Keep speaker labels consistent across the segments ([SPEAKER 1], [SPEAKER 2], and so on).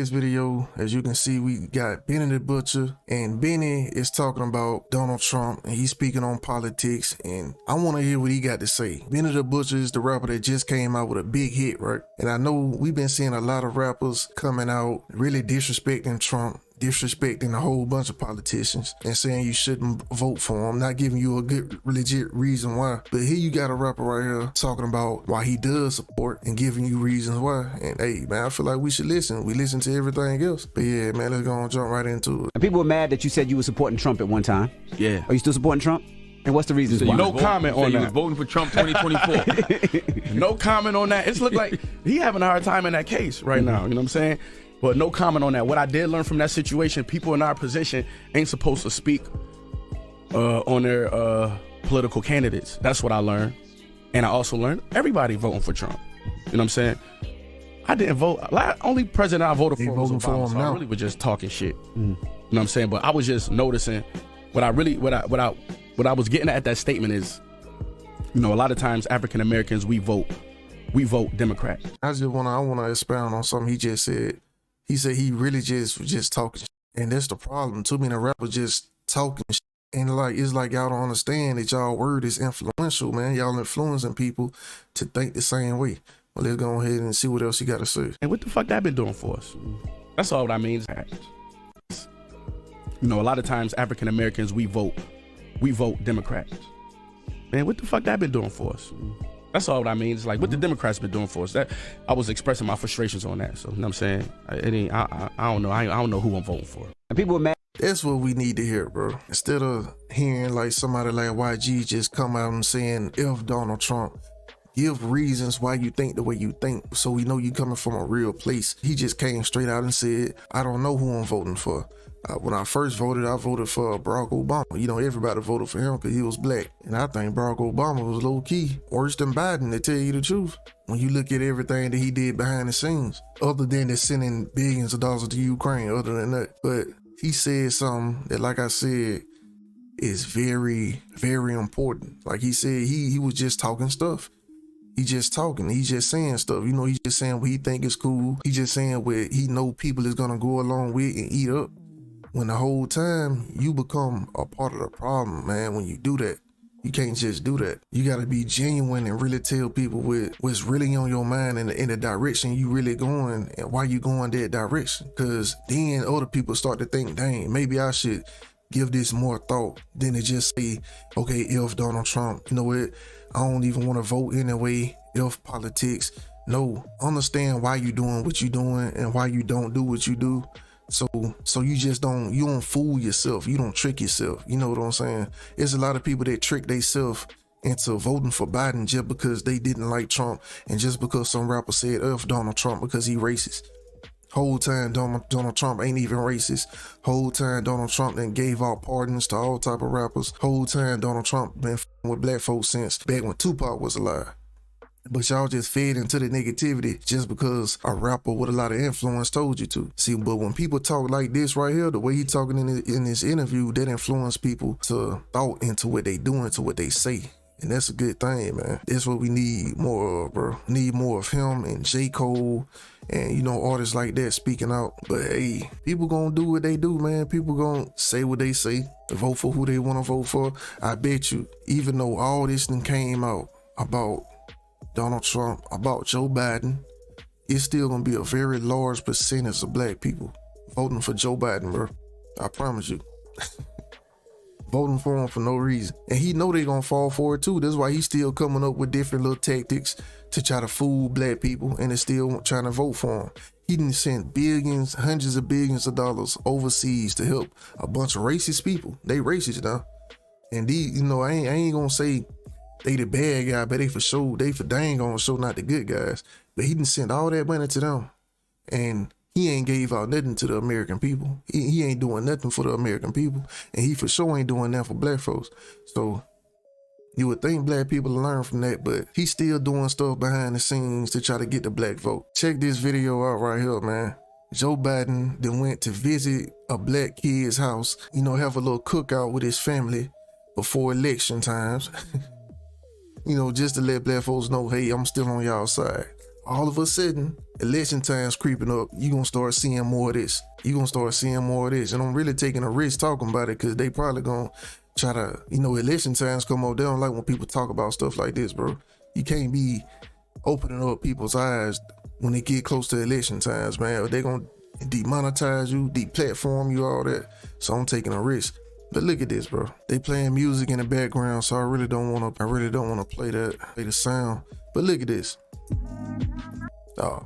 [SPEAKER 1] this video, as you can see, we got Benny the Butcher, and Benny is talking about Donald Trump, and he's speaking on politics, and I want to hear what he got to say. Benny the Butcher is the rapper that just came out with a big hit, right? And I know we've been seeing a lot of rappers coming out really disrespecting Trump, disrespecting a whole bunch of politicians and saying you shouldn't vote for him, not giving you a good legit reason why. But here you got a rapper right here talking about why he does support and giving you reasons why. And hey man, I feel like we should listen. We listen to everything else. But yeah man, let's go and jump right into it.
[SPEAKER 2] And people were mad that you said you were supporting Trump at one time.
[SPEAKER 3] Yeah.
[SPEAKER 2] Are you still supporting Trump? And what's the reason
[SPEAKER 3] So
[SPEAKER 2] why?
[SPEAKER 3] no comment on that.
[SPEAKER 4] You was voting for Trump 2024.
[SPEAKER 3] No comment on that. It's look like he having a hard time in that case right now. You know what I'm saying? But no comment on that. What I did learn from that situation, people in our position ain't supposed to speak on their political candidates. That's what I learned. And I also learned everybody voting for Trump. You know what I'm saying? I didn't vote. Only president I voted for was Obama, so I really was just talking shit. You know what I'm saying? But I was just noticing what I was getting at that statement is, you know, a lot of times African Americans, we vote Democrat.
[SPEAKER 1] I want to expound on something he just said. He said he really just talking shit. And that's the problem. Too many rappers just talking shit. And like, it's like y'all don't understand that y'all word is influential, man. Y'all influencing people to think the same way. Well, let's go ahead and see what else you got to say.
[SPEAKER 3] And what the fuck that been doing for us? That's all what I mean. You know, a lot of times African Americans, we vote Democrat. Man, what the fuck that been doing for us? That's all what I mean. It's like what the Democrats been doing for us. That I was expressing my frustrations on that. So you know what I'm saying? I don't know. I don't know who I'm voting for.
[SPEAKER 2] And people were mad.
[SPEAKER 1] That's what we need to hear, bro. Instead of hearing like somebody like YG just come out and saying F Donald Trump, give reasons why you think the way you think, so we know you coming from a real place. He just came straight out and said, I don't know who I'm voting for. When I first voted, I voted for Barack Obama. You know, everybody voted for him because he was black. And I think Barack Obama was low-key worse than Biden, to tell you the truth. When you look at everything that he did behind the scenes, other than the sending billions of dollars to Ukraine, other than that. But he said something that, like I said, is very, very important. Like he said, he was just talking stuff. He just talking. He just saying stuff. You know, he just saying what he think is cool. He just saying what he know people is going to go along with and eat up. When the whole time you become a part of the problem, man, when you do that, you can't just do that. You got to be genuine and really tell people what's really on your mind and in the direction you really going and why you going that direction. Because then other people start to think, dang, maybe I should give this more thought than to just say, okay, F Donald Trump. You know what? I don't even want to vote anyway. F politics. No, understand why you doing what you doing and why you don't do what you do. So you just don't fool yourself. You don't trick yourself. You know what I'm saying? There's a lot of people that trick themselves into voting for Biden just because they didn't like Trump and just because some rapper said F Donald Trump because he racist. Whole time Donald Trump ain't even racist. Whole time Donald Trump then gave out pardons to all type of rappers. Whole time Donald Trump been with black folks since back when Tupac was alive. But y'all just fed into the negativity just because a rapper with a lot of influence told you to. See, but when people talk like this right here, the way he talking in this interview, that influence people to thought into what they doing, to what they say. And that's a good thing, man. That's what we need more of, bro. Need more of him and J. Cole and, you know, artists like that speaking out. But hey, people gonna do what they do, man. People gonna say what they say, vote for who they wanna vote for. I bet you, even though all this thing came out about Donald Trump, about Joe Biden, it's still gonna be a very large percentage of black people voting for Joe Biden, bro. I promise you. Voting for him for no reason. And he know they gonna fall for it too. That's why he's still coming up with different little tactics to try to fool black people and is still trying to vote for him. He done sent billions, hundreds of billions of dollars overseas to help a bunch of racist people. They racist now. And these, you know, I ain't gonna say they the bad guy, but they ain't gonna show not the good guys. But he done sent all that money to them. And he ain't gave out nothing to the American people. He ain't doing nothing for the American people. And he for sure ain't doing that for black folks. So you would think black people learn from that, but he's still doing stuff behind the scenes to try to get the black vote. Check this video out right here, man. Joe Biden then went to visit a black kid's house, you know, have a little cookout with his family before election times. You know, just to let black folks know, hey, I'm still on y'all side. All of a sudden, election time's creeping up, you gonna start seeing more of this. You gonna start seeing more of this. And I'm really taking a risk talking about it because they probably gonna try to, election times come up. They don't like when people talk about stuff like this, bro. You can't be opening up people's eyes when they get close to election times, man. They gonna demonetize you, deplatform you, all that. So I'm taking a risk. But look at this, bro. They playing music in the background, so I really don't want to play the sound. But look at this. Oh,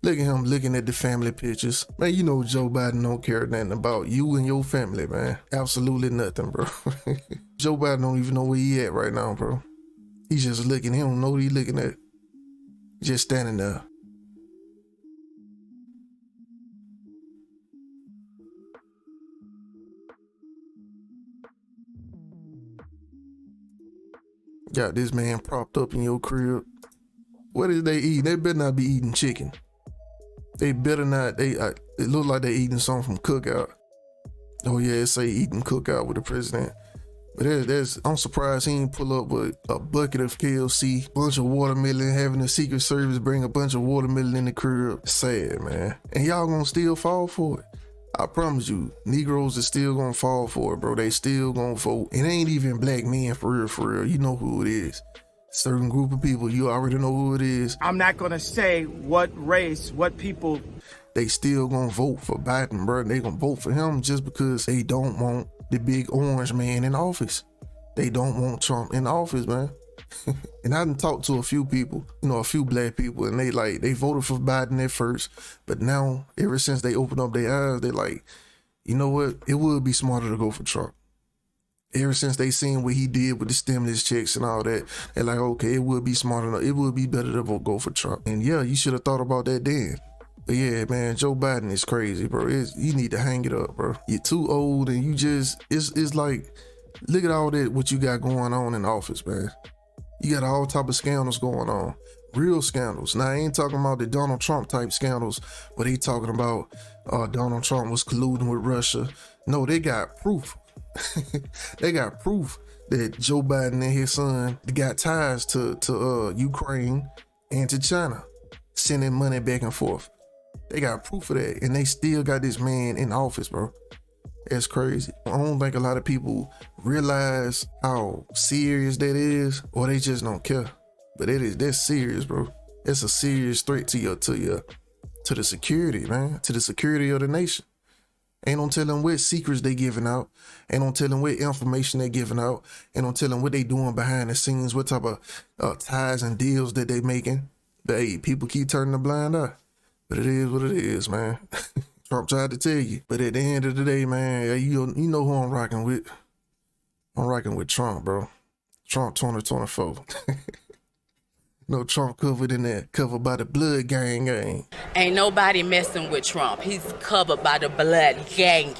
[SPEAKER 1] look at him looking at the family pictures. Man, you know Joe Biden don't care nothing about you and your family, man. Absolutely nothing, bro. Joe Biden don't even know where he at right now, bro. He's just looking. He don't know what he looking at. Just standing there. Got this man propped up in your crib. What is they eating? They better not be eating chicken. They better not. It look like they eating something from Cookout. Oh yeah, it say eating Cookout with the president. But I'm surprised he ain't pull up with a bucket of KFC, bunch of watermelon, having the Secret Service bring a bunch of watermelon in the crib. Sad, man. And y'all gonna still fall for it. I promise you, Negroes are still gonna fall for it, bro. They still gonna vote. It ain't even black men for real, for real. You know who it is. Certain group of people, you already know who it is.
[SPEAKER 5] I'm not gonna say what race, what people.
[SPEAKER 1] They still gonna vote for Biden, bro. They gonna vote for him just because they don't want the big orange man in office. They don't want Trump in office, man. And I done talked to a few people, a few black people, and they voted for Biden at first, but now ever since they opened up their eyes, they like, you know what? It would be smarter to go for Trump. Ever since they seen what he did with the stimulus checks and all that, they're like, okay, it would be smarter. It would be better to go for Trump. And yeah, you should have thought about that then. But yeah, man, Joe Biden is crazy, bro. You need to hang it up, bro. You're too old, and it's like, look at all that what you got going on in office, man. You got all type of scandals going on. Real scandals. Now, I ain't talking about the Donald Trump type scandals, but he talking about Donald Trump was colluding with Russia. No, they got proof. They got proof that Joe Biden and his son got ties to Ukraine and to China, sending money back and forth. They got proof of that, and they still got this man in office, bro. That's crazy. I don't think a lot of people realize how serious that is, or they just don't care. But that's serious, bro. It's a serious threat to the security, man, to the security of the nation. Ain't no telling what secrets they giving out. Ain't no telling what information they giving out. Ain't no telling what they doing behind the scenes, what type of ties and deals that they making. But hey, people keep turning a blind eye. But it is what it is, man. Trump tried to tell you. But at the end of the day, man, you know who I'm rocking with. I'm rocking with Trump, bro. Trump 2024. No Trump covered in there, covered by the blood gang.
[SPEAKER 6] Ain't nobody messing with Trump. He's covered by the blood gang.